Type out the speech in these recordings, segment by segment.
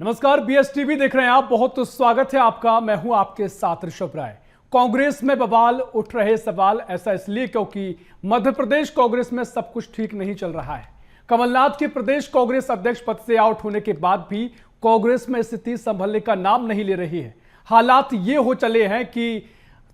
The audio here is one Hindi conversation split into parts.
नमस्कार, बीएसटीवी देख रहे हैं आप। बहुत स्वागत है आपका। मैं हूं आपके साथ ऋषभ राय। कांग्रेस में बवाल उठ रहे सवाल, ऐसा इसलिए क्योंकि मध्य प्रदेश कांग्रेस में सब कुछ ठीक नहीं चल रहा है। कमलनाथ के प्रदेश कांग्रेस अध्यक्ष पद से आउट होने के बाद भी कांग्रेस में स्थिति संभलने का नाम नहीं ले रही है। हालात ये हो चले हैं कि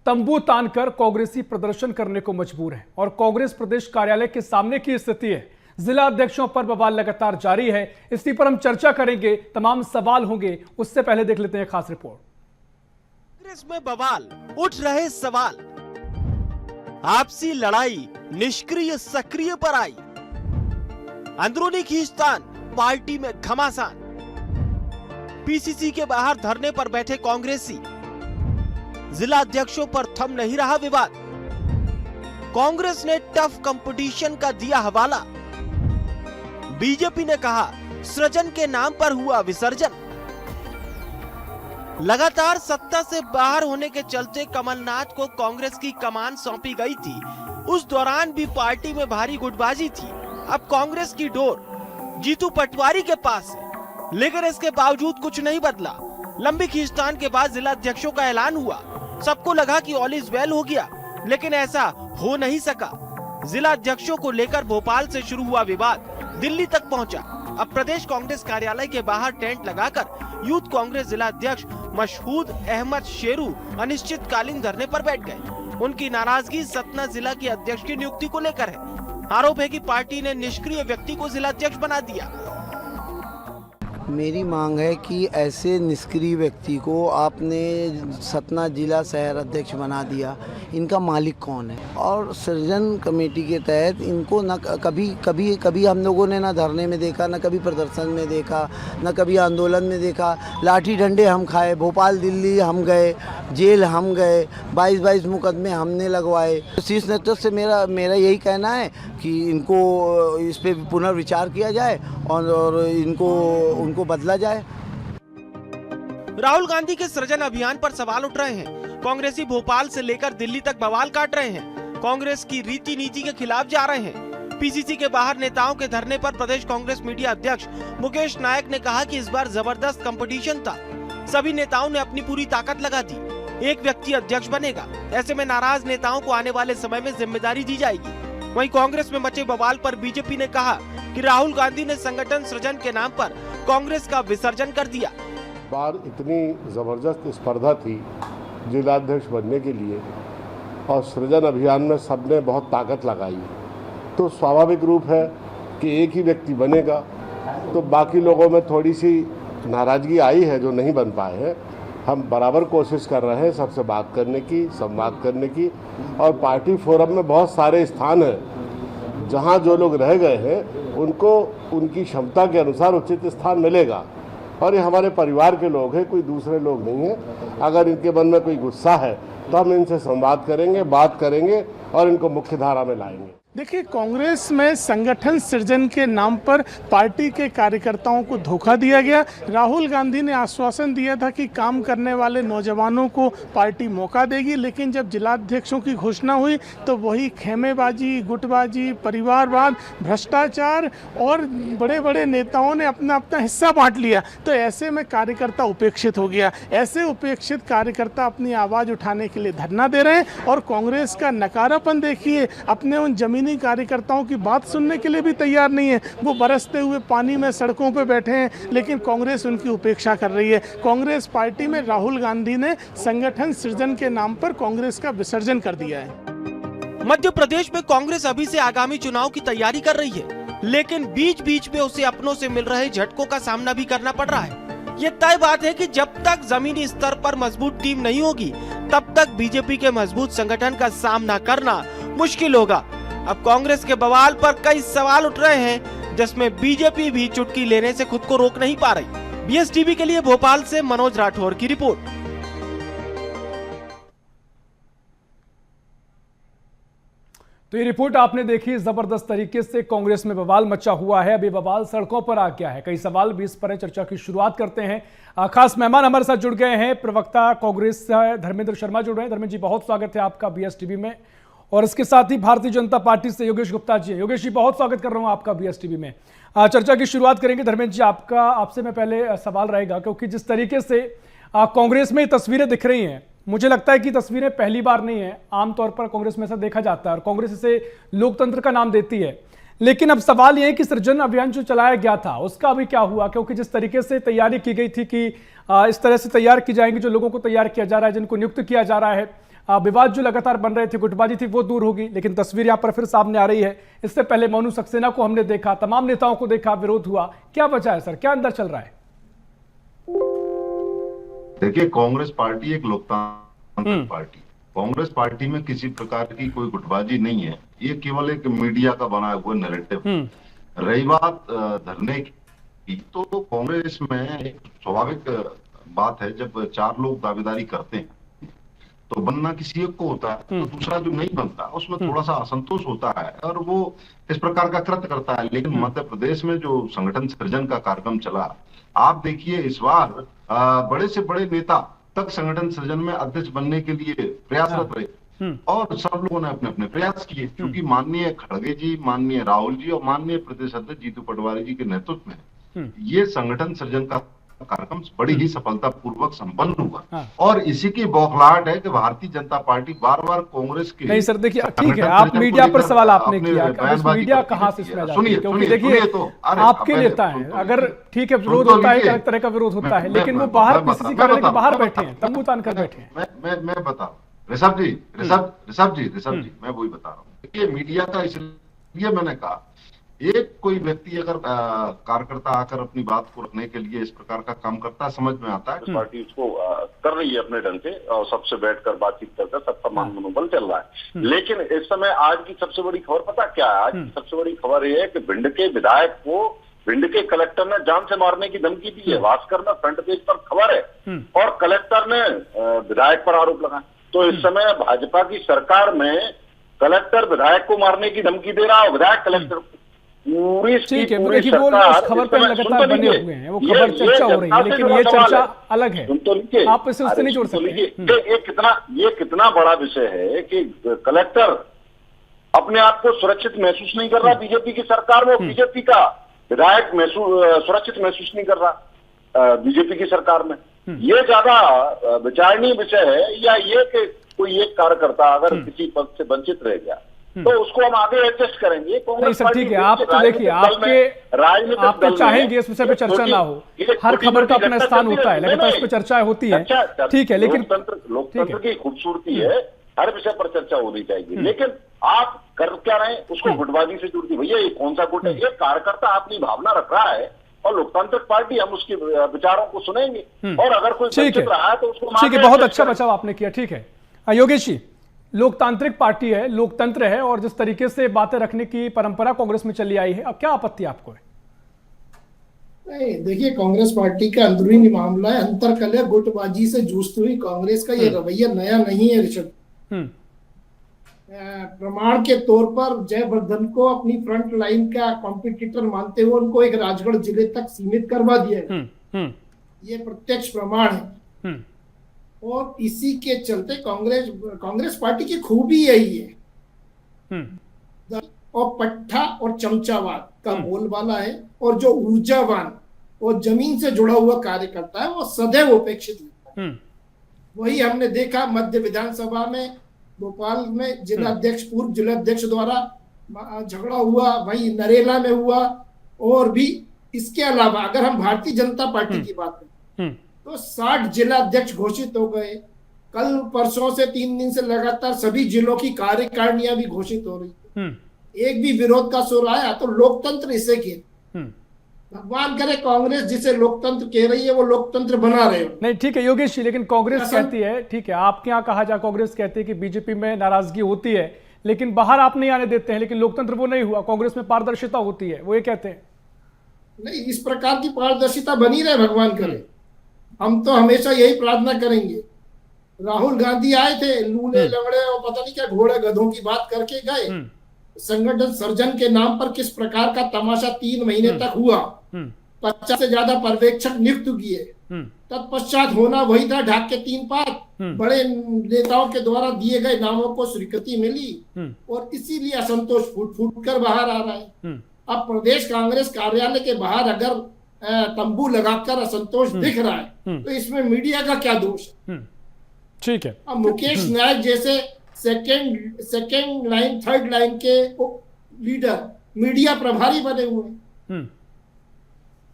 तंबू तानकर कांग्रेसी प्रदर्शन करने को मजबूर है और कांग्रेस प्रदेश कार्यालय के सामने की स्थिति है। जिला अध्यक्षों पर बवाल लगातार जारी है। इसी पर हम चर्चा करेंगे, तमाम सवाल होंगे। उससे पहले देख लेते हैं खास रिपोर्ट। कांग्रेस में बवाल उठ रहे सवाल, आपसी लड़ाई निष्क्रिय सक्रिय पर आई, अंदरूनी खींचतान पार्टी में घमासान, पीसीसी के बाहर धरने पर बैठे कांग्रेसी, जिला अध्यक्षों पर थम नहीं रहा विवाद, कांग्रेस ने टफ कंपटीशन का दिया हवाला, बीजेपी ने कहा सृजन के नाम पर हुआ विसर्जन। लगातार सत्ता से बाहर होने के चलते कमलनाथ को कांग्रेस की कमान सौंपी गई थी। उस दौरान भी पार्टी में भारी गुटबाजी थी। अब कांग्रेस की डोर जीतू पटवारी के पास है, लेकिन इसके बावजूद कुछ नहीं बदला। लंबी खींचतान के बाद जिला अध्यक्षों का ऐलान हुआ। सबको लगा कि ऑल इज वेल हो गया, लेकिन ऐसा हो नहीं सका। जिला अध्यक्षों को लेकर भोपाल से शुरू हुआ विवाद दिल्ली तक पहुंचा। अब प्रदेश कांग्रेस कार्यालय के बाहर टेंट लगाकर यूथ कांग्रेस जिला अध्यक्ष मशहूद अहमद शेरू अनिश्चितकालीन धरने पर बैठ गए। उनकी नाराजगी सतना जिला के अध्यक्ष की नियुक्ति को लेकर है। आरोप है कि पार्टी ने निष्क्रिय व्यक्ति को जिला अध्यक्ष बना दिया। मेरी मांग है कि ऐसे निष्क्रिय व्यक्ति को आपने सतना जिला शहर अध्यक्ष बना दिया, इनका मालिक कौन है? और सृजन कमेटी के तहत इनको न कभी हम लोगों ने ना धरने में देखा, न कभी प्रदर्शन में देखा, न कभी आंदोलन में देखा। लाठी डंडे हम खाए, भोपाल दिल्ली हम गए, जेल हम गए, 22 मुकदमे हमने लगवाए। शीर्ष नेतृत्व से मेरा यही कहना है कि इनको इस पर पुनर्विचार किया जाए और उनको बदला जाए। राहुल गांधी के सृजन अभियान पर सवाल उठ रहे हैं। कांग्रेसी भोपाल से लेकर दिल्ली तक बवाल काट रहे हैं। कांग्रेस की रीति नीति के खिलाफ जा रहे हैं। पीसीसी के बाहर नेताओं के धरने पर प्रदेश कांग्रेस मीडिया अध्यक्ष मुकेश नायक ने कहा कि इस बार जबरदस्त कंपटीशन था। सभी नेताओं ने अपनी पूरी ताकत लगा दी। एक व्यक्ति अध्यक्ष बनेगा। ऐसे में नाराज नेताओं को आने वाले समय में जिम्मेदारी दी जाएगी। वहीं कांग्रेस में मचे बवाल पर बीजेपी ने कहा कि राहुल गांधी ने संगठन सृजन के नाम पर कांग्रेस का विसर्जन कर दिया। बार इतनी जबरदस्त स्पर्धा थी जिलाध्यक्ष बनने के लिए और सृजन अभियान में सबने बहुत ताकत लगाई, तो स्वाभाविक रूप है कि एक ही व्यक्ति बनेगा। तो बाकी लोगों में थोड़ी सी नाराजगी आई है जो नहीं बन पाए हैं। हम बराबर कोशिश कर रहे हैं सबसे बात करने की, संवाद करने की, और पार्टी फोरम में बहुत सारे स्थान हैं जहां जो लोग रह गए हैं उनको उनकी क्षमता के अनुसार उचित स्थान मिलेगा। और ये हमारे परिवार के लोग हैं, कोई दूसरे लोग नहीं हैं। अगर इनके मन में कोई गुस्सा है तो हम इनसे संवाद करेंगे, बात करेंगे और इनको मुख्य धारा में लाएंगे। देखिए, कांग्रेस में संगठन सृजन के नाम पर पार्टी के कार्यकर्ताओं को धोखा दिया गया। राहुल गांधी ने आश्वासन दिया था कि काम करने वाले नौजवानों को पार्टी मौका देगी, लेकिन जब जिलाध्यक्षों की घोषणा हुई तो वही खेमेबाजी, गुटबाजी, परिवारवाद, भ्रष्टाचार और बड़े बड़े नेताओं ने अपना अपना हिस्सा बांट लिया। तो ऐसे में कार्यकर्ता उपेक्षित हो गया। ऐसे उपेक्षित कार्यकर्ता अपनी आवाज़ उठाने के लिए धरना दे रहे हैं और कांग्रेस का नकारापन देखिए। अपने उन जमीनी कार्यकर्ताओं की बात सुनने के लिए भी तैयार नहीं है। वो बरसते हुए पानी में सड़कों पर बैठे हैं, लेकिन कांग्रेस उनकी उपेक्षा कर रही है। कांग्रेस पार्टी में राहुल गांधी ने संगठन सृजन के नाम पर कांग्रेस का विसर्जन कर दिया है। मध्य प्रदेश में कांग्रेस अभी से आगामी चुनाव की तैयारी कर रही है, लेकिन बीच बीच में उसे अपनों से मिल रहे झटकों का सामना भी करना पड़ रहा है। ये तय बात है कि जब तक जमीनी स्तर पर मजबूत टीम नहीं होगी, तब तक बीजेपी के मजबूत संगठन का सामना करना मुश्किल होगा। अब कांग्रेस के बवाल पर कई सवाल उठ रहे हैं, जिसमें बीजेपी भी चुटकी लेने से खुद को रोक नहीं पा रही। बीएसटीवी के लिए भोपाल से मनोज राठौर की रिपोर्ट। तो ये रिपोर्ट आपने देखी। जबरदस्त तरीके से कांग्रेस में बवाल मचा हुआ है। अभी बवाल सड़कों पर आ गया है। कई सवाल भी इस पर चर्चा की शुरुआत करते हैं। खास मेहमान हमारे साथ जुड़ गए हैं। प्रवक्ता कांग्रेस धर्मेंद्र शर्मा जुड़ रहे हैं। धर्मेंद्र जी, बहुत स्वागत है आपका बीएसटीवी में। और इसके साथ ही भारतीय जनता पार्टी से योगेश गुप्ता जी हैं। योगेश जी, बहुत स्वागत कर रहा हूं आपका BSTV में। चर्चा की शुरुआत करेंगे। धर्मेंद्र जी, आपसे मैं पहले सवाल रहेगा, क्योंकि जिस तरीके से कांग्रेस में तस्वीरें दिख रही हैं, मुझे लगता है कि तस्वीरें पहली बार नहीं है, आमतौर पर कांग्रेस में ऐसा देखा जाता है और कांग्रेस इसे लोकतंत्र का नाम देती है। लेकिन अब सवाल यह है कि सृजन अभियान जो चलाया गया था उसका अभी क्या हुआ, क्योंकि जिस तरीके से तैयारी की गई थी कि इस तरह से तैयार की जाएंगी, जो लोगों को तैयार किया जा रहा है, जिनको नियुक्त किया जा रहा है, विवाद जो लगातार बन रहे थे, गुटबाजी थी, वो दूर होगी। लेकिन तस्वीर यहां पर फिर सामने आ रही है। इससे पहले मोनू सक्सेना को हमने देखा, तमाम नेताओं को देखा, विरोध हुआ। क्या वजह है सर, क्या अंदर चल रहा है? देखिए, कांग्रेस पार्टी एक लोकतांत्रिक पार्टी, कांग्रेस पार्टी में किसी प्रकार की कोई गुटबाजी नहीं है। ये केवल एक मीडिया का बनाया हुआ नैरेटिव। रही बात धरने की, तो कांग्रेस में एक स्वाभाविक बात है, जब 4 लोग दावेदारी करते हैं तो बनना किसी एक को होता है, तो दूसरा जो नहीं बनता उसमें थोड़ा सा असंतोष होता है और वो इस प्रकार का कृत्य करता है। लेकिन मध्य प्रदेश में जो संगठन सृजन का कार्यक्रम चला, आप देखिए इस बार बड़े से बड़े नेता तक संगठन सृजन में अध्यक्ष बनने के लिए प्रयासरत रहे और सब लोगों ने अपने अपने प्रयास किए, क्योंकि माननीय खड़गे जी, माननीय राहुल जी और माननीय प्रदेश अध्यक्ष जीतू पटवारी जी के नेतृत्व में ये संगठन सृजन का कार्यक्रम बड़ी ही सफलतापूर्वक संपन्न हुआ। और इसी की बौखलाहट है कि भारतीय जनता पार्टी बार बार कांग्रेस के नहीं सर, देखिए ठीक है, आप मीडिया पर सवाल आपने किया, मीडिया कहां से इसमें जाती है? क्योंकि देखिए आपके नेता हैं, अगर ठीक है विरोध होता है, अलग तरह का विरोध होता है, लेकिन वो बाहर किसी कार्यालय के बाहर बैठे हैं, तंबू तान कर बैठे हैं। मैं बता रहा हूँ ऋषभ जी, मैं वही बता रहा हूँ। देखिए मीडिया का इसलिए मैंने कहा, एक कोई व्यक्ति अगर कार्यकर्ता आकर अपनी बात को रखने के लिए इस प्रकार का काम करता है, समझ में आता है। पार्टी उसको कर रही है अपने ढंग से और सबसे बैठकर बातचीत करके सबका मान मनोबल चल रहा है। लेकिन इस समय आज की सबसे बड़ी खबर पता क्या है? आज की सबसे बड़ी खबर यह है कि भिंड के विधायक को भिंड के कलेक्टर ने जान से मारने की धमकी दी है। भास्कर में फ्रंट पेज पर खबर है और कलेक्टर ने विधायक पर आरोप लगाया। तो इस समय भाजपा की सरकार में कलेक्टर विधायक को मारने की धमकी दे रहा है, विधायक कलेक्टर को। ठीक है, देखिए वो उस खबर पर लगातार बने हुए हैं, वो खबर चर्चा हो रही है, लेकिन ये चर्चा अलग है, आप इसे उससे नहीं जोड़ सकते। ये कितना बड़ा विषय है कि कलेक्टर अपने आप को सुरक्षित महसूस नहीं कर रहा बीजेपी की सरकार में, बीजेपी का विधायक सुरक्षित महसूस नहीं कर रहा बीजेपी की सरकार में। ये ज्यादा विचारणीय विषय है, या ये कि कोई एक कार्यकर्ता अगर किसी पद से वंचित रह गया तो उसको हम आगे एडजस्ट करेंगे। नहीं सर ठीक है, आप तो देखिए आप तो चाहेंगे इस विषय पे चर्चा ना हो, हर खबर का अपना स्थान होता है, लगातार इस पर चर्चा होती है, ठीक है, लेकिन लोकतंत्र की खूबसूरती है, हर विषय पर चर्चा होनी चाहिए। लेकिन आप कर क्या रहे हैं, उसको गुटबाजी से जुड़ दी। भैया ये कौन सा गुट है? ये कार्यकर्ता अपनी भावना रख रहा है और लोकतांत्रिक पार्टी, हम उसके विचारों को सुनेंगे और अगर कोई वंचित रहा है तो उसको ठीक है। बहुत अच्छा बचाव आपने किया, ठीक है। योगेश जी, लोकतांत्रिक पार्टी है, लोकतंत्र है, और जिस तरीके से बातें रखने की परंपरा कांग्रेस में चली आई है, अब क्या आपत्ति आपको है? नहीं, देखिए कांग्रेस पार्टी का अंदरूनी मामला है, अंतरकलह गुटबाजी से जूझती हुई कांग्रेस का ये रवैया नया नहीं है ऋषभ। प्रमाण के तौर पर जयवर्धन को अपनी फ्रंट लाइन का कॉम्पिटिटर मानते हुए उनको एक राजगढ़ जिले तक सीमित करवा दिया है, ये प्रत्यक्ष प्रमाण है। और इसी के चलते कांग्रेस पार्टी की खूबी यही है, और पट्टा और चमचावाद का बोलबाला है, और जो ऊर्जावान और जमीन से जुड़ा हुआ कार्यकर्ता है वो सदैव उपेक्षित होता है। वही हमने देखा मध्य विधानसभा में भोपाल में जिला अध्यक्ष, पूर्व जिला अध्यक्ष द्वारा झगड़ा हुआ, वही नरेला में हुआ, और भी इसके अलावा अगर हम भारतीय जनता पार्टी की बात करें तो 60 जिला अध्यक्ष घोषित हो गए। कल परसों से 3 दिन से लगातार सभी जिलों की कार्यकारिणियां भी घोषित हो रही। एक भी विरोध का सुर आया तो लोकतंत्र इसे कहे। भगवान करे कांग्रेस जिसे लोकतंत्र कह रही है वो लोकतंत्र बना रहे हो। नहीं ठीक है योगेश जी, लेकिन कांग्रेस कहती है, ठीक है आपके यहाँ कहा जाए, कांग्रेस कहती है कि बीजेपी में नाराजगी होती है लेकिन बाहर आप नहीं आने देते हैं, लेकिन लोकतंत्र वो नहीं हुआ, कांग्रेस में पारदर्शिता होती है, वो ये कहते हैं। नहीं, इस प्रकार की पारदर्शिता बनी रहे भगवान करे, हम तो हमेशा यही प्रार्थना करेंगे। राहुल गांधी आए थे, लूले लंगड़े और पता नहीं क्या घोड़े गधों की बात करके गए। संगठन सर्जन के नाम पर किस प्रकार का तमाशा 3 महीने तक हुआ, 50 से ज्यादा पर्यवेक्षक नियुक्त किए। तत्पश्चात होना वही था, ढाक के 3 पात, बड़े नेताओं के द्वारा दिए गए नामों को स्वीकृति मिली और इसीलिए असंतोष फूट फूट कर बाहर आ रहा है। अब प्रदेश कांग्रेस कार्यालय के बाहर अगर तंबू लगाकर असंतोष दिख रहा है तो इसमें मीडिया का क्या दोष है? ठीक है। अब मुकेश नायक जैसे सेकेंड लाइन थर्ड लाइन के लीडर मीडिया प्रभारी बने हुए हैं,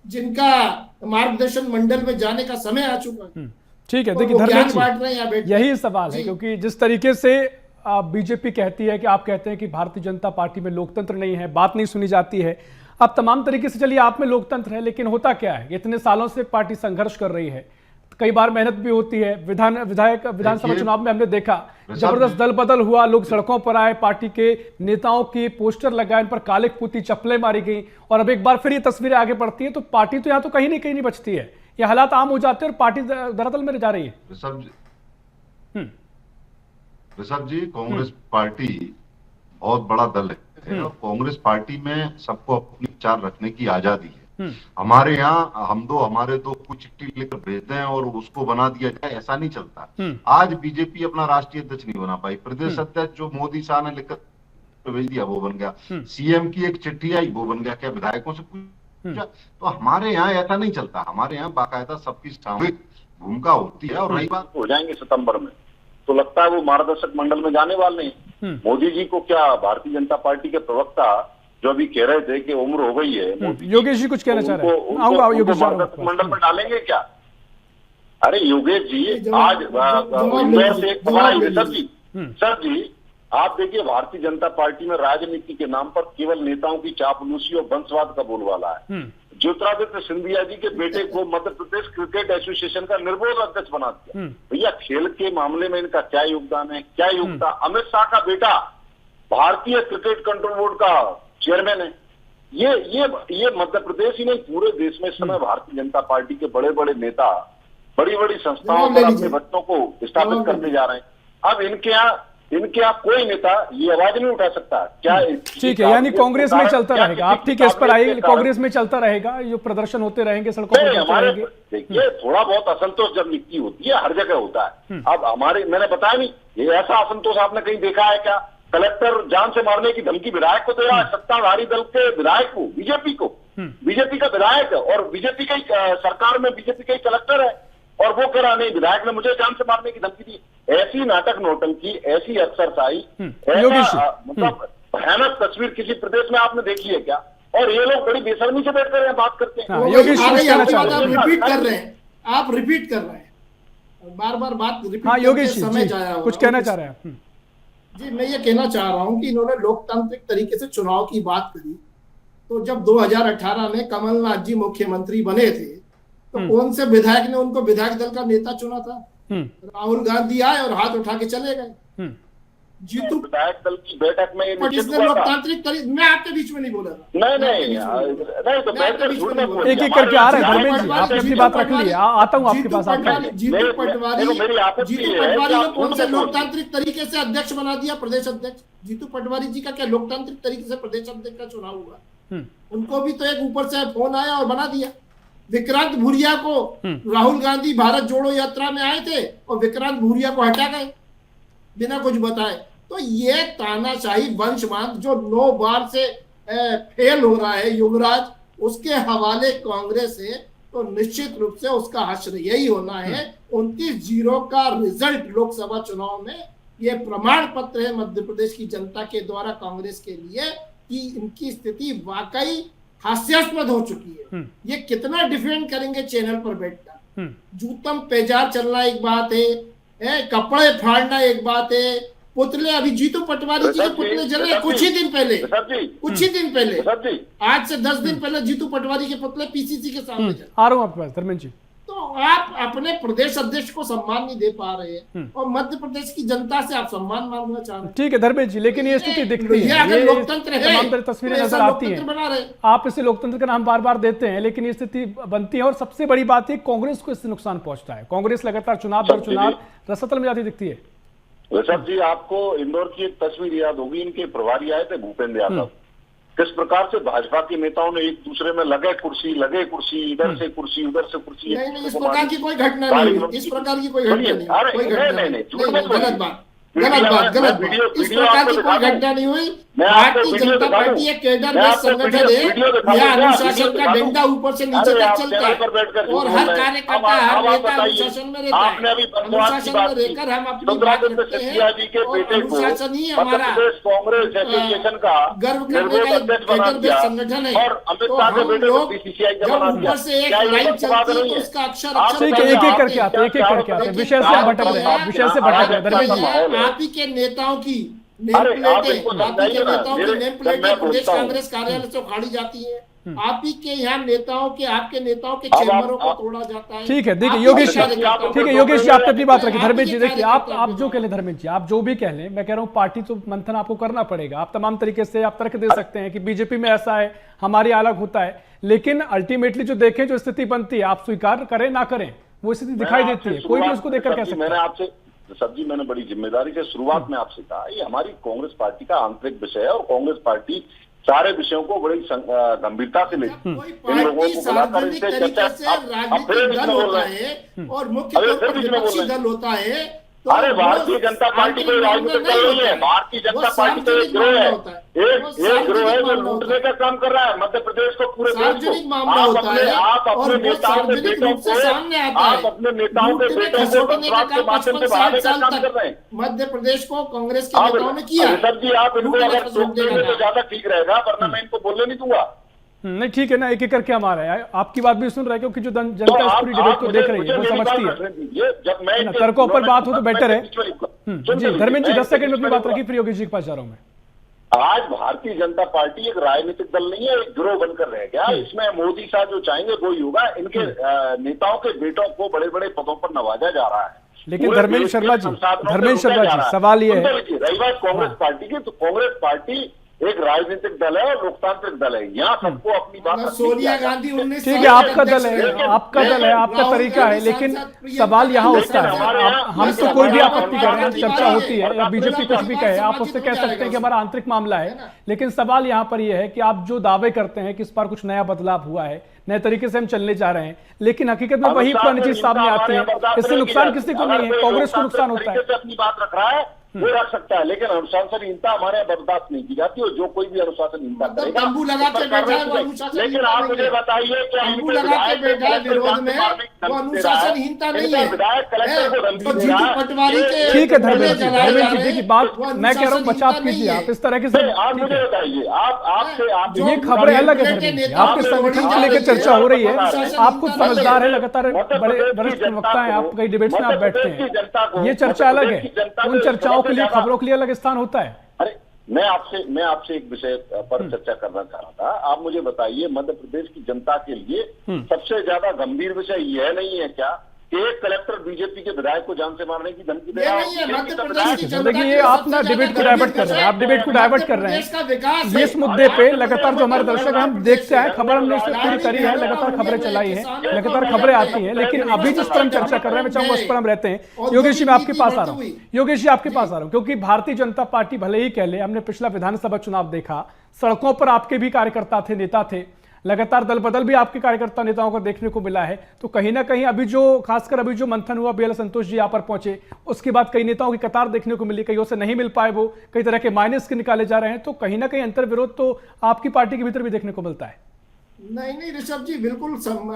जिनका मार्गदर्शन मंडल में जाने का समय आ चुका है। ठीक है, देखिए धर्मेंद्र जी, बांट रहे हैं यहाँ बैठ, यही सवाल है, क्योंकि जिस तरीके से बीजेपी कहती है कि आप कहते हैं कि भारतीय जनता पार्टी में लोकतंत्र नहीं है, बात नहीं सुनी जाती है। अब तमाम तरीके से चलिए आप में लोकतंत्र है, लेकिन होता क्या है, इतने सालों से पार्टी संघर्ष कर रही है, कई बार मेहनत भी होती है। विधानसभा चुनाव में हमने देखा जबरदस्त दल बदल हुआ, लोग सड़कों पर आए, पार्टी के नेताओं की पोस्टर लगाए, इन पर काले पुती चप्पलें मारी गई, और अब एक बार फिर ये तस्वीरें आगे बढ़ती है, तो पार्टी तो यहाँ तो कहीं नहीं बचती है। ये हालात आम हो जाते हैं और पार्टी दरअसल में जा रही है। ऋषभ जी, कांग्रेस पार्टी बहुत बड़ा दल है और कांग्रेस पार्टी में सबको अपनी विचार रखने की आजादी है। हमारे यहाँ हमारे दो कुछ चिट्ठी लिखकर भेजते हैं और उसको बना दिया जाए, ऐसा नहीं चलता। आज बीजेपी अपना राष्ट्रीय अध्यक्ष नहीं बना पाई, प्रदेश अध्यक्ष जो मोदी साहब ने लिखकर भेज दिया वो बन गया, सीएम की एक चिट्ठी आई वो बन गया, क्या विधायकों से पूछा? तो हमारे यहाँ ऐसा नहीं चलता, हमारे यहाँ बाकायदा सबकी सामूहिक भूमिका होती है। और रही बात, हो जाएंगे सितंबर में तो लगता है वो मार्गदर्शक मंडल में जाने वाले नहीं। मोदी जी को क्या भारतीय जनता पार्टी के प्रवक्ता जो अभी कह रहे थे कि उम्र हो गई है, योगेश जी कुछ कहना चाह रहे हैं, आऊंगा योगेश जी, मार्गदर्शक मंडल में डालेंगे क्या? अरे योगेश जी, आज इंदौर से एक खबर आई है सर जी, आप देखिए भारतीय जनता पार्टी में राजनीति के नाम पर केवल नेताओं की चापलूसी और वंशवाद का बोलबाला है। ज्योतिरादित्य सिंधिया जी के बेटे को मध्य प्रदेश क्रिकेट एसोसिएशन का निर्विरोध अध्यक्ष बना दिया। भैया खेल के मामले में इनका क्या योगदान है, क्या योगदान? अमित शाह का बेटा भारतीय क्रिकेट कंट्रोल बोर्ड का चेयरमैन है। ये मध्य प्रदेश ही नहीं पूरे देश में इस समय भारतीय जनता पार्टी के बड़े बड़े नेता बड़ी बड़ी संस्थाओं पर अपने बच्चों को स्थापित करते जा रहे हैं। अब इनके यहाँ कोई नेता ये आवाज नहीं उठा सकता क्या? ठीक है, यानी कांग्रेस में चलता रहेगा। आप ठीक है, इस पर आइए, कांग्रेस में चलता रहेगा, जो प्रदर्शन होते रहेंगे, सड़कों पर चलते रहेंगे। देखिए थोड़ा बहुत असंतोष जब निकली होती है, हर जगह होता है। अब मैंने बताया नहीं, ये ऐसा असंतोष आपने कहीं देखा है क्या? कलेक्टर जान से मारने की धमकी विधायक को दे रहा है, सत्ताधारी दल के विधायक को, बीजेपी का विधायक है और बीजेपी का सरकार में बीजेपी का कलेक्टर है, और वो कह रहा नहीं विधायक ने मुझे जान से मारने की धमकी दी। ऐसी नाटक नौटंकी, ऐसी एक्सरसाइज, मतलब भयानक तस्वीर किसी प्रदेश में आपने देखी है क्या? और ये लोग बड़ी बेशर्मी से बैठ कर बात करते हैं। आप रिपीट कर रहे हैं, आप रिपीट कर रहे हैं, बार बार बात रिपीट। योगेश जी कुछ कहना चाह रहे हैं? जी, मैं ये कहना चाह रहा हूं कि इन्होंने लोकतांत्रिक तरीके से चुनाव की बात करी, तो जब 2018 में कमलनाथ जी मुख्यमंत्री बने थे तो कौन से विधायक ने उनको विधायक दल का नेता चुना था? राहुल गांधी आए और हाथ उठा के चले गए। जीतू विधायक दल की बैठक में लोकतांत्रिक तरीके, मैं आपके बीच में नहीं बोला था। नहीं तो बैठकर झूठ में बोल, एक एक करके आ रहे हैं धर्मेंद्र जी, आपने अपनी बात रख ली है, आता हूं आपके पास। जीतू पटवारी को कौन से लोकतांत्रिक तरीके से अध्यक्ष बना दिया, प्रदेश अध्यक्ष? जीतू पटवारी जी का क्या लोकतांत्रिक तरीके से प्रदेश अध्यक्ष का चुनाव हुआ? उनको भी तो एक ऊपर से फोन आया और बना दिया। विक्रांत भूरिया को राहुल गांधी भारत जोड़ो यात्रा में आए थे और विक्रांत भूरिया को हटा गए बिना कुछ बताए। तो ये तानाशाही वंशवाद जो 9 बार से फेल हो रहा है युवराज, उसके हवाले कांग्रेस है, तो निश्चित रूप से उसका हश्र यही होना है। 29-0 का रिजल्ट लोकसभा चुनाव में ये प्रमाण पत्र है मध्य प्रदेश की जनता के द्वारा कांग्रेस के लिए कि इनकी स्थिति वाकई हास्यास्पद हो चुकी है। ये कितना डिफेंड करेंगे चैनल पर बैठकर? जूतम पेजार चलना एक बात है, कपड़े फाड़ना एक बात है, पुतले, अभी जीतू पटवारी जी के पुतले जले कुछ ही दिन पहले, आज से 10 दिन पहले जीतू पटवारी के पुतले पीसीसी के सामने चले। आ रहा हूं आपके पास धर्मेंद्र जी। तो आप अपने प्रदेश अध्यक्ष को सम्मान नहीं दे पा रहे हैं और मध्य प्रदेश की जनता से आप सम्मान मांगना चाह रहे हैं। ठीक है धर्मेंद्र जी, लेकिन ये स्थिति दिखती है, अगर लोकतंत्र है, तमाम तस्वीरें नजर आती हैं, आप इसे लोकतंत्र का नाम बार बार देते हैं, लेकिन ये स्थिति बनती है। और सबसे बड़ी बात है कांग्रेस को इससे नुकसान पहुंचता है। कांग्रेस लगातार चुनाव दर चुनाव रसतल में जाती दिखती है। ऋषभ जी, आपको इंदौर की एक तस्वीर याद होगी, इनके प्रभारी आए थे भूपेंद्र यादव, किस प्रकार से भाजपा के नेताओं ने एक दूसरे में लगे कुर्सी, इधर से कुर्सी, उधर से कुर्सी। नहीं, इस प्रकार की कोई घटना नहीं हुई, इस प्रकार की कोई घटना नहीं, गलत बात, इस प्रकार की कोई घटना नहीं हुई। भारतीय जनता पार्टी एक केडर बेस्ड संगठन है, यहाँ अनुशासन का डंडा ऊपर से नीचे तक चलता है और हर कार्यकर्ता, हर नेता अनुशासन में रहता है। अनुशासन में रहकर हम अपनी बात रखते हैं और अनुशासन ही हमारा कांग्रेस एसोसिएशन का गर्व करने का एक केडर बेस्ड संगठन है। तो हम लोग जब ऊपर से एक लाइन चलती है तो उसका अक्षर अक्षर एक एक करके आते, विषय से भटक रहे हैं, विषय से भटक रहे हैं। धर्मेंद्र जी, आप ही के नेताओं की नेम प्लेटें प्रदेश कांग्रेस कार्यालय से उखाड़ी जाती है, आप ही के यहाँ नेताओं के, आपके नेताओं के चेम्बरों को तोड़ा जाता है। ठीक है, देखिए योगेश जी, ठीक है योगेश जी, आपने अपनी बात रखी। धर्मेंद्र जी देखिए, आप जो कह लें, धर्मेंद्र जी आप जो भी कह लें, मैं कह रहा हूँ पार्टी तो मंथन आपको करना पड़ेगा। आप तमाम तरीके से आप तर्क दे सकते हैं कि बीजेपी में ऐसा है, हमारी अलग होता है, लेकिन अल्टीमेटली जो देखें, जो स्थिति बनती है, आप स्वीकार करें ना करें, वो स्थिति दिखाई देती है। कोई भी उसको देखकर कह सकता है। मैंने आपसे सब्जी, मैंने बड़ी जिम्मेदारी से शुरुआत में आपसे कहा, ये हमारी कांग्रेस पार्टी का आंतरिक विषय है और कांग्रेस पार्टी सारे विषयों को बड़ी गंभीरता से लेती है। इन लोगों को बुलाकर इनसे चर्चा, और मुख्य विपक्षी दल होता है। अरे भारतीय जनता पार्टी कोई राजनीतिक दल नहीं है, भारतीय जनता पार्टी तो एक गिरोह है, एक गिरोह है जो लूटने का काम कर रहा है मध्य प्रदेश को, पूरे देश को। आप अपने नेताओं के बेटों को, आप अपने नेताओं के बेटों को संस्कृत के माध्यम से बढ़ाने का काम कर रहे हैं। मध्य प्रदेश को कांग्रेस के नेताओं ने किया। सर जी, आप इनको अगर रोक देंगे तो ज्यादा ठीक रहेगा, वरना मैं इनको बोलने नहीं दूंगा। नहीं ठीक है ना, एक एक करके हम आ रहे हैं, आपकी बात भी सुन रहे हैं, क्योंकि जो जनता इस पूरी डिबेट को देख रही है वो समझती है। तर्कों पर बात हो तो बेटर है। जी धर्मेंद्र जी 10 सेकंड में अपनी बात रखी, फिर योगेश जी के पास जा रहा हूं मैं। आज भारतीय जनता पार्टी एक राजनीतिक दल नहीं है, एक गिरोह बनकर रह गया। इसमें मोदी शाह जो चाहेंगे वो ही होगा। इनके नेताओं के बेटों को बड़े बड़े पदों पर नवाजा जा रहा है। लेकिन धर्मेंद्र शर्मा जी, सवाल ये है, रही बात कांग्रेस पार्टी की, तो कांग्रेस पार्टी एक राजनीतिक दल है और लोकतांत्रिक दल है। यहाँ सबको अपनी बात, सोनिया गांधी ठीक है, आपका दल है, आपका तरीका है, लेकिन सवाल यहाँ उठता है, हम तो कोई भी आपत्ति करें, चर्चा होती है, या बीजेपी कुछ भी कहे, आप उससे कह सकते हैं कि हमारा आंतरिक मामला है, लेकिन सवाल यहाँ पर यह है कि आप जो दावे करते हैं कि इस बार कुछ नया बदलाव हुआ है, नए तरीके से हम चलने जा रहे हैं, लेकिन हकीकत में वही पुरानी चीज सामने आती है। इससे नुकसान किसी को नहीं है, कांग्रेस को नुकसान होता है। अपनी बात रख रहा है वो रख सकता है, लेकिन अनुशासनहीनता हमारे यहाँ बर्दाश्त नहीं की जाती, और जो कोई भी अनुशासनहीनता करेगा। लेकिन आप मुझे बताइए क्या विरोध में वो अनुशासनहीनता नहीं है? विधायक कलेक्टर को धमकी, ठीक है धर्मेंद्र जी देखिए, बात मैं कह रहा हूँ बचाव कीजिए आप इस तरह के। आप मुझे बताइए, आप ये खबरें अलग है, आपके संगठन को लेकर चर्चा हो रही है, आप खुद समझदार है, लगातार बड़े वरिष्ठ प्रवक्ता है, आप कई डिबेट्स में आप बैठते हैं, ये चर्चा अलग है, उन चर्चाओं के लिए, खबरों के लिए अलग स्थान होता है। अरे मैं आपसे एक विषय पर चर्चा करना चाह रहा था। आप मुझे बताइए, मध्य प्रदेश की जनता के लिए सबसे ज्यादा गंभीर विषय यह नहीं है क्या कि एक कलेक्टर बीजेपी के विधायक को जान से मारने की धमकी दे रहा है? देखिए, ये आप ना डिबेट को डाइवर्ट कर रहे हैं, आप डिबेट को डाइवर्ट कर रहे हैं। इस मुद्दे पे लगातार जो हमारे दर्शक हैं, हम देखते हैं, खबर हमने पूरी करी है, लगातार खबरें चलाई है, लगातार खबरें आती हैं, लेकिन अभी जिस पर हम चर्चा कर रहे हैं, मैं चाहूंगा उस पर हम रहते हैं। योगेश जी मैं आपके पास आ रहा हूँ, योगेश जी आपके पास आ रहा हूँ, क्योंकि भारतीय जनता पार्टी भले ही कह ले, हमने पिछला विधानसभा चुनाव देखा, सड़कों पर आपके भी कार्यकर्ता थे, नेता थे, लगातार दल बदल भी आपके कार्यकर्ता नेताओं को देखने को मिला है। तो कहीं ना कहीं अभी जो खासकर अभी जो मंथन हुआ, बीएल संतोष जी यहाँ पर पहुंचे, उसके बाद कई नेताओं की कतार देखने को मिली, कईयों से नहीं मिल पाए, वो कई तरह के माइनस के निकाले जा रहे हैं। तो कहीं ना कहीं अंतर विरोध तो आपकी पार्टी के भीतर भी देखने को मिलता है। नहीं ऋषभ जी, बिल्कुल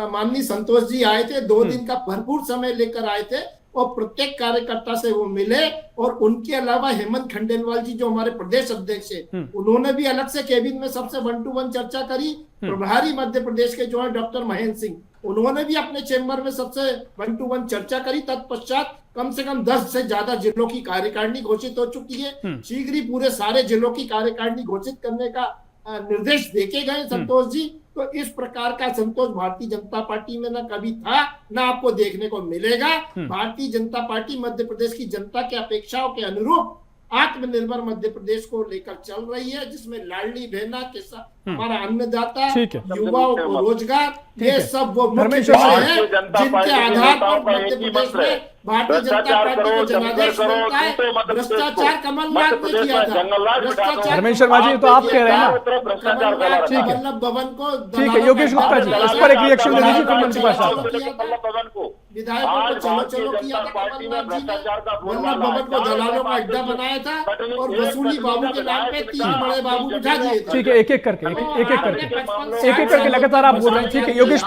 माननीय संतोष जी आए थे, 2 दिन का भरपूर समय लेकर आए थे और प्रत्येक कार्यकर्ता से वो मिले। और उनके अलावा हेमंत खंडेलवाल जी जो हमारे प्रदेश अध्यक्ष है, उन्होंने भी अलग से केबिन में सबसे 1-to-1 चर्चा करी। प्रभारी मध्य प्रदेश के जो है डॉक्टर महेंद्र सिंह, उन्होंने भी अपने चेंबर में सबसे 1-to-1 चर्चा करी। तत्पश्चात कम से कम 10 से ज्यादा जिलों की कार्यकारिणी घोषित हो चुकी है। शीघ्र ही पूरे सारे जिलों की कार्यकारिणी घोषित करने का निर्देश देके गए संतोष जी। तो इस प्रकार का संतोष भारतीय जनता पार्टी में ना कभी था, ना आपको देखने को मिलेगा। भारतीय जनता पार्टी मध्य प्रदेश की जनता के अपेक्षाओं के अनुरूप आत्मनिर्भर मध्य प्रदेश को लेकर चल रही है, जिसमें लाडली बहना के साथ हमारा अन्नदाता, ठीक है। युवाओं को रोजगार, ये सब वो मुख्य धर्मेश विषय शर्मा, है जिनके आधार पर मध्य प्रदेश में भारतीय जनता पार्टी को जनादेश मिलता है। भ्रष्टाचार कमलनाथ ने किया था, भ्रष्टाचार धर्मेश शर्मा जी, तो आप कह रहे हैं ना, कमलनाथ ठीक है। वल्लभ भवन को ठीक है, योगेश गुप्ता जी, इस पर एक रिएक्शन दे दीजिए, फिर मंत्री भाषा आप। विधायकों को चलो चलो किया था कमलनाथ जी ने, वल्लभ भवन को दलालों का अड्डा बनाया था और वसूली बाबू के नाम पे 3 बड़े बाबू बिठा दिए थे। ठीक है, एक एक करके लगातार आप बोल रहे हैं। ठीक है, योगेश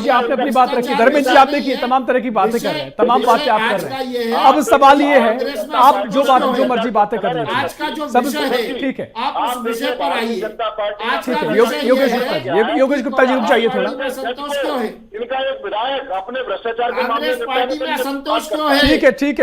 जी, आपने अपनी बात रखी। धर्मेश जी, आप देखिए तमाम तरह की बातें कर रहे हैं, तमाम बातें आप कर रहे हैं। अब सवाल ये है, आप जो मर्जी बातें कर रहे हैं, आज का जो सब विषय है, ठीक है, आप उस विषय पर आइए। आज ठीक का है। विषय योगेश गुप्ता जी रुक जाइए थोड़ा। असंतोष क्यों है? इनका एक विधायक अपने भ्रष्टाचार के कांग्रेस पार्टी में असंतोष क्यों है?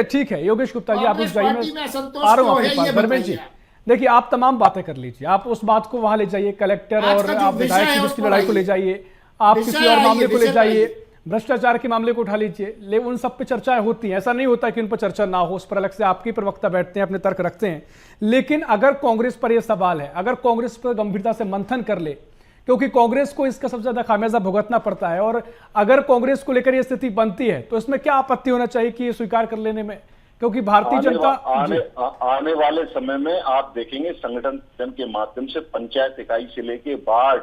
ठीक है योगेश गुप्ता जी, आप रुक जाइए, पार्टी में असंतोष आ रहा हूँ क्यों आपके है, पास। ये धर्मेश जी, बताइए। देखिए आप तमाम बातें कर लीजिए, आप उस बात को वहां ले जाइए, कलेक्टर आज और का जो आप विषय विधायक है की उस जिसकी पर लड़ाई को आइए। ले जाइए, आप विषय किसी और आइए, मामले को ले विषय जाइए, आइए। भ्रष्टाचार के मामले को उठा लीजिए, ले उन सब पे चर्चाएं होती हैं। ऐसा नहीं होता कि उन पर चर्चा ना हो, उस पर अलग से आपके प्रवक्ता बैठते हैं, अपने तर्क रखते हैं। लेकिन अगर कांग्रेस पर यह सवाल है, अगर कांग्रेस पर गंभीरता से मंथन कर ले, क्योंकि कांग्रेस को इसका सबसे ज्यादा खामियाजा भुगतना पड़ता है, और अगर कांग्रेस को लेकर यह स्थिति बनती है तो इसमें क्या आपत्ति होना चाहिए कि ये स्वीकार कर लेने में? क्योंकि भारतीय जनता आने वाले समय में आप देखेंगे संगठन के माध्यम से पंचायत इकाई से लेके वार्ड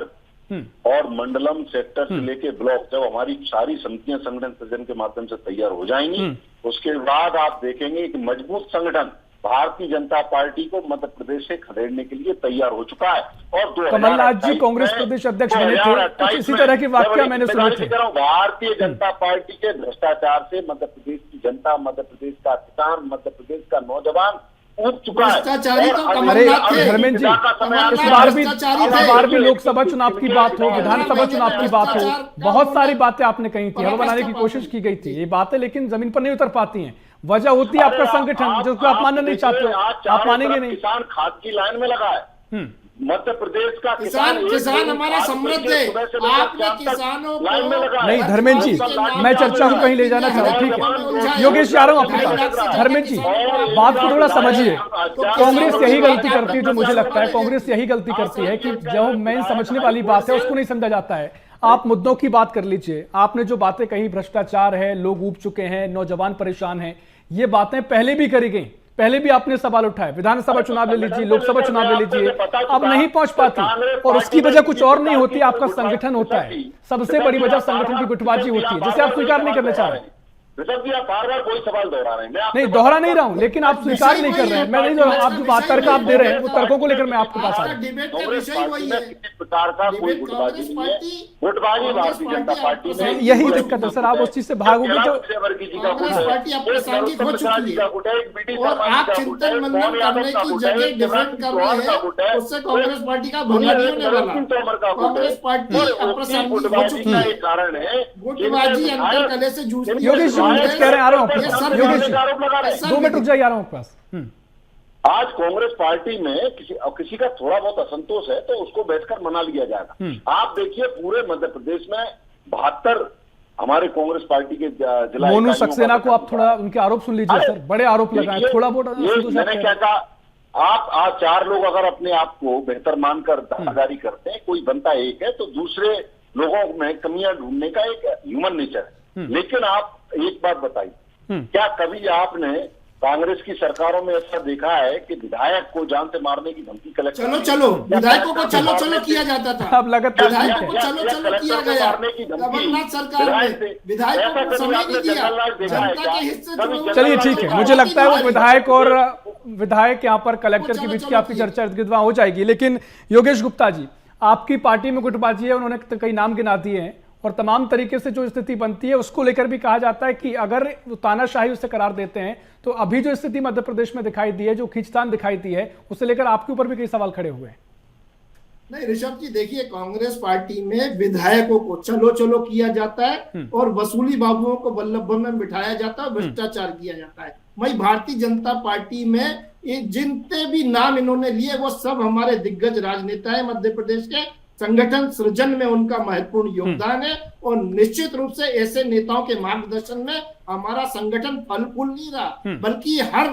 और मंडलम सेक्टर से लेके ब्लॉक, जब हमारी सारी समितियां संगठन सृजन के माध्यम से तैयार हो जाएंगी, उसके बाद आप देखेंगे कि मजबूत संगठन भारतीय जनता पार्टी को मध्य प्रदेश से खदेड़ने के लिए तैयार हो चुका है। और कमलनाथ जी कांग्रेस प्रदेश अध्यक्ष बने थे, कुछ इसी तरह की वाक्य मैंने सुने थे। भारतीय जनता पार्टी के भ्रष्टाचार से मध्य प्रदेश की जनता, मध्य प्रदेश का किसान, मध्य प्रदेश का नौजवान उब चुका है। भ्रष्टाचारी तो अरे कमलनाथ थे। धर्मेंद्र जी, इस बार भी लोकसभा चुनाव की बात हो, विधानसभा चुनाव की बात हो, बहुत सारी बातें आपने कही थी, हवा बनाने की कोशिश की गई थी, ये बातें लेकिन जमीन पर नहीं उतर पाती हैं। वजह होती है आपका संगठन, जिसको आप मानना नहीं चाहते, आप मानेंगे नहीं। किसान खाद की लाइन में लगा है, मध्य प्रदेश का किसान हमारा समृद्ध है, आपने किसानों को नहीं। धर्मेंद्र जी, मैं चर्चा को कहीं ले जाना चाह रहा हूँ, ठीक है योगेश, आ रहा हूँ आपके पास। धर्मेंद्र जी, बात को थोड़ा समझिए। कांग्रेस यही गलती करती है, जो मुझे लगता है कांग्रेस यही गलती करती है कि जो मेन समझने वाली बात है उसको नहीं समझा जाता है। आप मुद्दों की बात कर लीजिए, आपने जो बातें कही, भ्रष्टाचार है, लोग ऊब चुके हैं, नौजवान परेशान हैं, ये बातें पहले भी करी गई, पहले भी आपने सवाल उठाए। विधानसभा चुनाव ले लीजिए, लोकसभा चुनाव ले लीजिए, अब नहीं पहुंच पाती, और उसकी वजह कुछ और नहीं होती, आपका संगठन होता है। सबसे बड़ी वजह संगठन की गुटबाजी होती है, जिसे आप स्वीकार नहीं करना चाह रहे। ऋषभ जी, आप बार-बार कोई सवाल दोहरा रहे हैं। नहीं दोहरा नहीं रहा हूं, लेकिन आप स्वीकार नहीं कर रहे हैं। मैं नहीं दोहरा, आप जो बात तर्क आप दे रहे हैं, वो तर्कों को लेकर मैं आपके पास आ रहा हूं। डिबेट का विषय वही है, किसी प्रकार का कोई गुटबाजी नहीं है। गुटबाजी भारतीय जनता पार्टी में यही दिक्कत है सर, आप उस चीज से भागोगे तो कांग्रेस पार्टी अप्रासंगिक हो चुकी है, और आप चिंतन मंथन करने की जगह डिफेंड कर रहे हैं, उससे कांग्रेस पार्टी का भला नहीं होने वाला। कांग्रेस पार्टी अप्रासंगिक हो चुकी है, कारण है गुटबाजी अंतर कले से जूझ रही है। योगेश जी कह रहे हैं, आ रहा हूं ये सब योगेश जी, आरोप लगा रहे हैं। 2 मिनट रुक जाइए, आ रहा हूं आपके पास। आज कांग्रेस पार्टी में किसी का थोड़ा बहुत असंतोष है तो उसको बैठकर मना लिया जाएगा। आप देखिए पूरे मध्य प्रदेश में 72 हमारे कांग्रेस पार्टी के जिला मोनू सक्सेना को आप थोड़ा उनके आरोप सुन लीजिए सर, बड़े आरोप लगाए, थोड़ा बहुत मैंने क्या कहा, आप आज 4 लोग अगर अपने आप को बेहतर मानकर दावेदारी करते हैं, कोई बनता एक है तो दूसरे लोगों में कमियां ढूंढने का एक ह्यूमन नेचर है। लेकिन आप एक बात बताइए, क्या कभी आपने कांग्रेस की सरकारों में ऐसा देखा है कि विधायक को जान से मारने की धमकी कलेक्टर चलो विधायकों को चलो किया जाता था, अब लगातार विधायकों को चलो किया गया। कमलनाथ सरकार ने विधायकों को समय नहीं दिया, जनता के हित से। चलिए ठीक है, मुझे लगता है वो विधायक यहाँ पर कलेक्टर के बीच की आपकी चर्चा इर्द-गिर्द हो जाएगी। लेकिन योगेश गुप्ता जी, आपकी पार्टी में गुटबाजी है, उन्होंने कई नाम गिना दिए हैं, और तमाम तरीके से जो स्थिति बनती है उसको लेकर भी कहा जाता है कि अगर तानाशाही उसे करार देते हैं तो अभी जो स्थिति मध्य प्रदेश में दिखाई दी है, जो खींचतान दिखाई दी है, उसे लेकर आपके ऊपर भी कई सवाल खड़े हुए हैं। नहीं ऋषभ जी, देखिए कांग्रेस पार्टी में विधायकों को चलो किया जाता है और वसूली बाबुओं को वल्लभ भवन में बिठाया जाता है, भ्रष्टाचार किया जाता है। वही भारतीय जनता पार्टी में जितने भी नाम इन्होंने लिए वो सब हमारे दिग्गज राजनेता है मध्य प्रदेश के, संगठन सृजन में उनका महत्वपूर्ण योगदान है और निश्चित रूप से ऐसे नेताओं के मार्गदर्शन में हमारा संगठन फल फूल नहीं रहा, बल्कि हर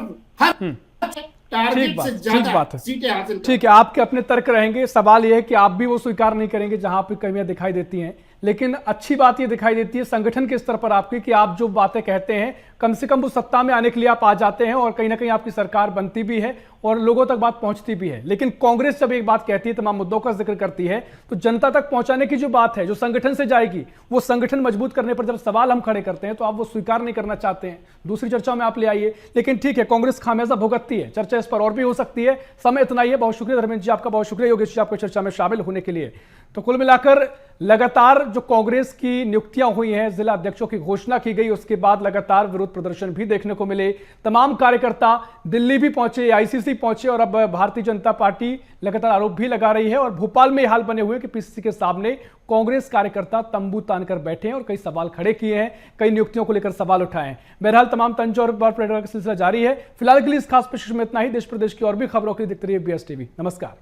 टारगेट से ज्यादा सीटें हासिल। ठीक है, आपके अपने तर्क रहेंगे। सवाल यह है कि आप भी वो स्वीकार नहीं करेंगे जहां पे कमियां दिखाई देती हैं, लेकिन अच्छी बात ये दिखाई देती है संगठन के स्तर पर आपकी कि आप जो बातें कहते हैं कम से कम वो सत्ता में आने के लिए आप आ जाते हैं और कहीं ना कहीं आपकी सरकार बनती भी है और लोगों तक बात पहुंचती भी है। लेकिन कांग्रेस जब एक बात कहती है, तमाम मुद्दों का जिक्र करती है, तो जनता तक पहुंचाने की जो बात है, जो संगठन से जाएगी, वो संगठन मजबूत करने पर जब सवाल हम खड़े करते हैं तो आप वो स्वीकार नहीं करना चाहते हैं। दूसरी चर्चा में आप ले आइए, लेकिन ठीक है, कांग्रेस खामियाजा भुगतती है, चर्चा इस पर और भी हो सकती है। समय इतना ही है। बहुत शुक्रिया धर्मेंद्र जी आपका, बहुत शुक्रिया योगेश जी आपको चर्चा में शामिल होने के लिए। तो कुल मिलाकर लगातार जो कांग्रेस की नियुक्तियां हुई हैं, जिला अध्यक्षों की घोषणा की गई, उसके बाद लगातार विरोध प्रदर्शन भी देखने को मिले। तमाम कार्यकर्ता दिल्ली भी पहुंचे, आईसीसी पहुंचे और अब भारतीय जनता पार्टी लगातार आरोप भी लगा रही है। और भोपाल में हाल बने हुए कि पीसीसी के सामने कांग्रेस कार्यकर्ता तंबू तानकर बैठे हैं और कई सवाल खड़े किए हैं, कई नियुक्तियों को लेकर सवाल उठाए हैं। बहरहाल तमाम तंज और का सिलसिला जारी है। फिलहाल के लिए इस खास पेशकश में इतना ही। देश प्रदेश की और भी खबरों के लिए देखते रहिए BS TV। नमस्कार।